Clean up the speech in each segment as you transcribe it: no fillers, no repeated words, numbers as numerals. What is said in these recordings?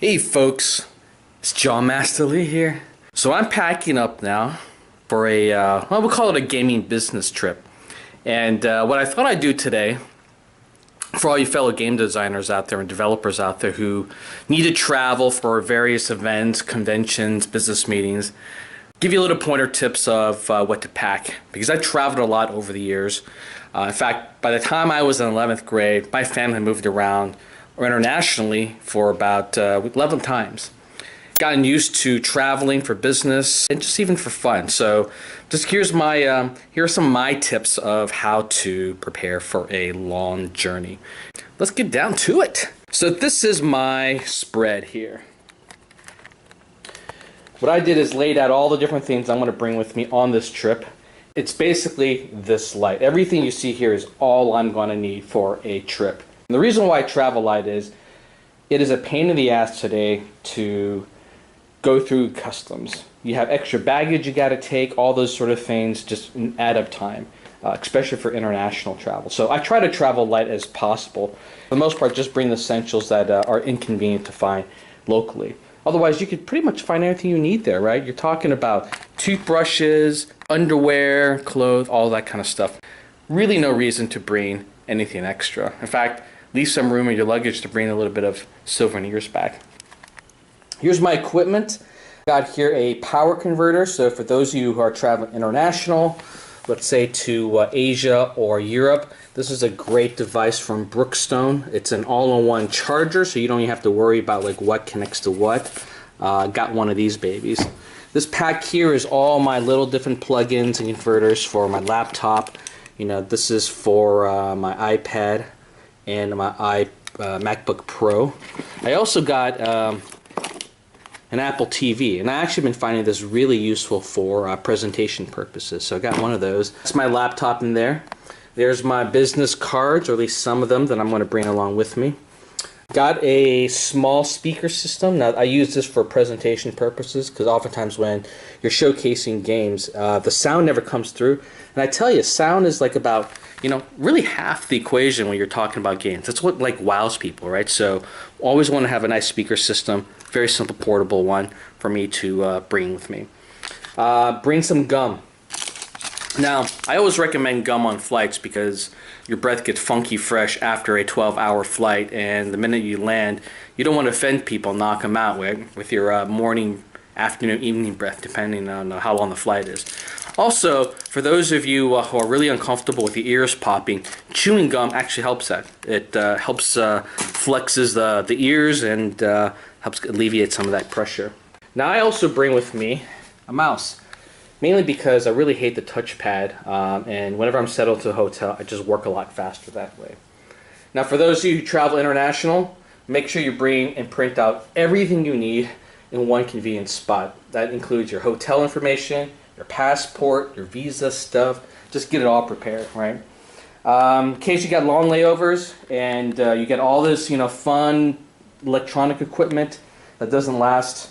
Hey folks, it's John Master Lee here. So I'm packing up now for well, we'll call it a gaming business trip. And what I thought I'd do today, for all you fellow game designers out there and developers out there who need to travel for various events, conventions, business meetings, give you a little pointer tips of what to pack. Because I traveled a lot over the years. In fact, by the time I was in 11th grade, my family moved around or internationally for about 11 times. Gotten used to traveling for business and just even for fun. So just here's my here are some of my tips of how to prepare for a long journey. Let's get down to it. So this is my spread here. What I did is laid out all the different things I'm going to bring with me on this trip. It's basically this light. Everything you see here is all I'm going to need for a trip. And the reason why I travel light is it is a pain in the ass today to go through customs. You have extra baggage you got to take, all those sort of things just add up time, especially for international travel. So I try to travel light as possible. For the most part, just bring the essentials that are inconvenient to find locally. Otherwise, you could pretty much find everything you need there, right? You're talking about toothbrushes, underwear, clothes, all that kind of stuff. Really no reason to bring anything extra. In fact, leave some room in your luggage to bring a little bit of souvenirs back. Here's my equipment. Got here a power converter. So for those of you who are traveling international, let's say to Asia or Europe, this is a great device from Brookstone. It's an all-in-one charger, so you don't even have to worry about like what connects to what. Got one of these babies. This pack here is all my little different plugins and converters for my laptop. You know, this is for my iPad and my MacBook Pro. I also got an Apple TV, and I've actually been finding this really useful for presentation purposes. So I got one of those. That's my laptop in there. There's my business cards, or at least some of them that I'm going to bring along with me. Got a small speaker system. Now I use this for presentation purposes because oftentimes when you're showcasing games, the sound never comes through. And I tell you, sound is like about, you know, really half the equation when you're talking about games. That's what like wows people, right? So always want to have a nice speaker system, very simple portable one for me to bring with me. Bring some gum. Now, I always recommend gum on flights because your breath gets funky fresh after a 12-hour flight, and the minute you land, you don't want to offend people, knock them out with your morning, afternoon, evening breath, depending on how long the flight is. Also, for those of you who are really uncomfortable with the ears popping, chewing gum actually helps that. It helps flexes the ears and helps alleviate some of that pressure. Now, I also bring with me a mouse. Mainly because I really hate the touchpad, and whenever I'm settled to a hotel, I just work a lot faster that way. Now, for those of you who travel international, make sure you bring and print out everything you need in one convenient spot. That includes your hotel information, your passport, your visa stuff. Just get it all prepared, right? In case you got long layovers and you get all this, you know, fun electronic equipment that doesn't last,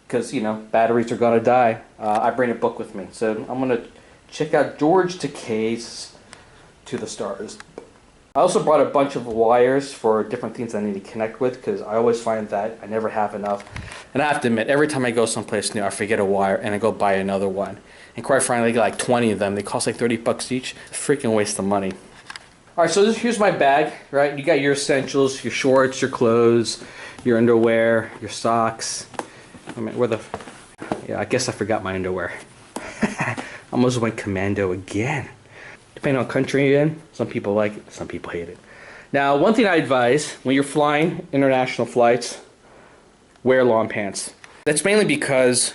because, you know, batteries are going to die. I bring a book with me. So I'm going to check out George Takei's To the Stars. I also brought a bunch of wires for different things I need to connect with, because I always find that I never have enough. And I have to admit, every time I go someplace new, I forget a wire and I go buy another one. And quite frankly, I get like 20 of them. They cost like 30 bucks each. Freaking waste of money. Alright, so here's my bag, right? You got your essentials, your shorts, your clothes, your underwear, your socks. I mean, yeah, I guess I forgot my underwear. Almost went commando again. Depending on country you're in, some people like it, some people hate it. Now, one thing I advise, when you're flying international flights, wear long pants. That's mainly because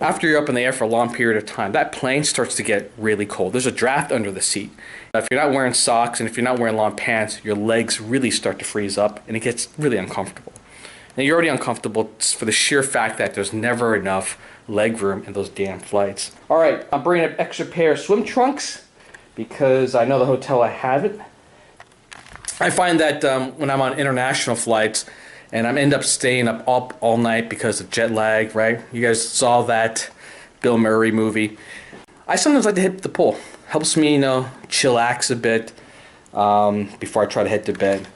after you're up in the air for a long period of time, that plane starts to get really cold. There's a draft under the seat. If you're not wearing socks and if you're not wearing long pants, your legs really start to freeze up and it gets really uncomfortable. And you're already uncomfortable for the sheer fact that there's never enough leg room in those damn flights. Alright, I'm bringing an extra pair of swim trunks because I know the hotel I have it. I find that when I'm on international flights and I end up staying up all night because of jet lag, right? You guys saw that Bill Murray movie. I sometimes like to hit the pool. Helps me, you know, chillax a bit before I try to head to bed.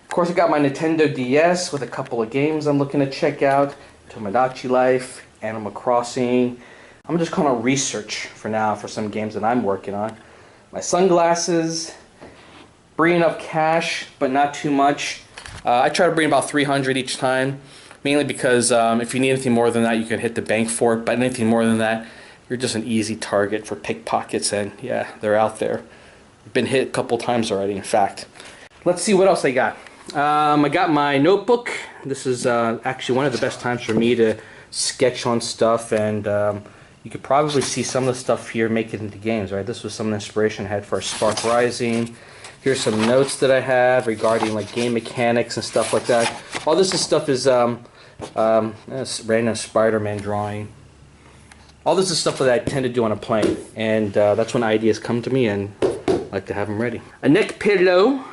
Of course, I got my Nintendo DS with a couple of games I'm looking to check out. Tomodachi Life, Animal Crossing. I'm just kind of research for now for some games that I'm working on. My sunglasses, bringing up cash, but not too much. I try to bring about 300 each time, mainly because if you need anything more than that, you can hit the bank for it, but anything more than that, you're just an easy target for pickpockets, and yeah, they're out there. I've been hit a couple times already, in fact. Let's see what else I got. I got my notebook. This is actually one of the best times for me to sketch on stuff, and you could probably see some of the stuff here make it into games, right? This was some inspiration I had for Spark Rising. Here's some notes that I have regarding like game mechanics and stuff like that. All this stuff is random Spider-Man drawing. All this is stuff that I tend to do on a plane, and that's when ideas come to me, and I like to have them ready. A neck pillow,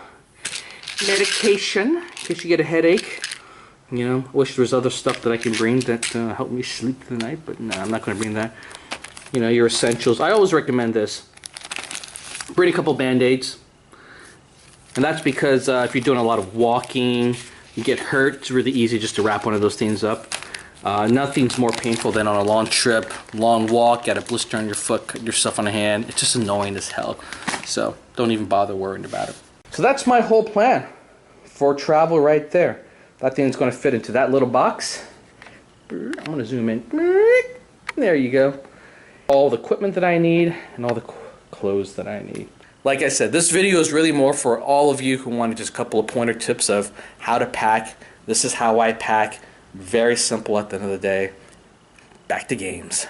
medication in case you get a headache. You know, I wish there was other stuff that I can bring that help me sleep tonight, but no, I'm not going to bring that. You know, your essentials. I always recommend this. Bring a couple Band-Aids. And that's because if you're doing a lot of walking, you get hurt, it's really easy just to wrap one of those things up. Nothing's more painful than on a long trip, long walk, got a blister on your foot, cut yourself on a hand. It's just annoying as hell. So don't even bother worrying about it. So that's my whole plan for travel right there. That thing's going to fit into that little box. I'm going to zoom in. There you go. All the equipment that I need and all the clothes that I need. Like I said, this video is really more for all of you who wanted just a couple of pointer tips of how to pack. This is how I pack. Very simple at the end of the day. Back to games.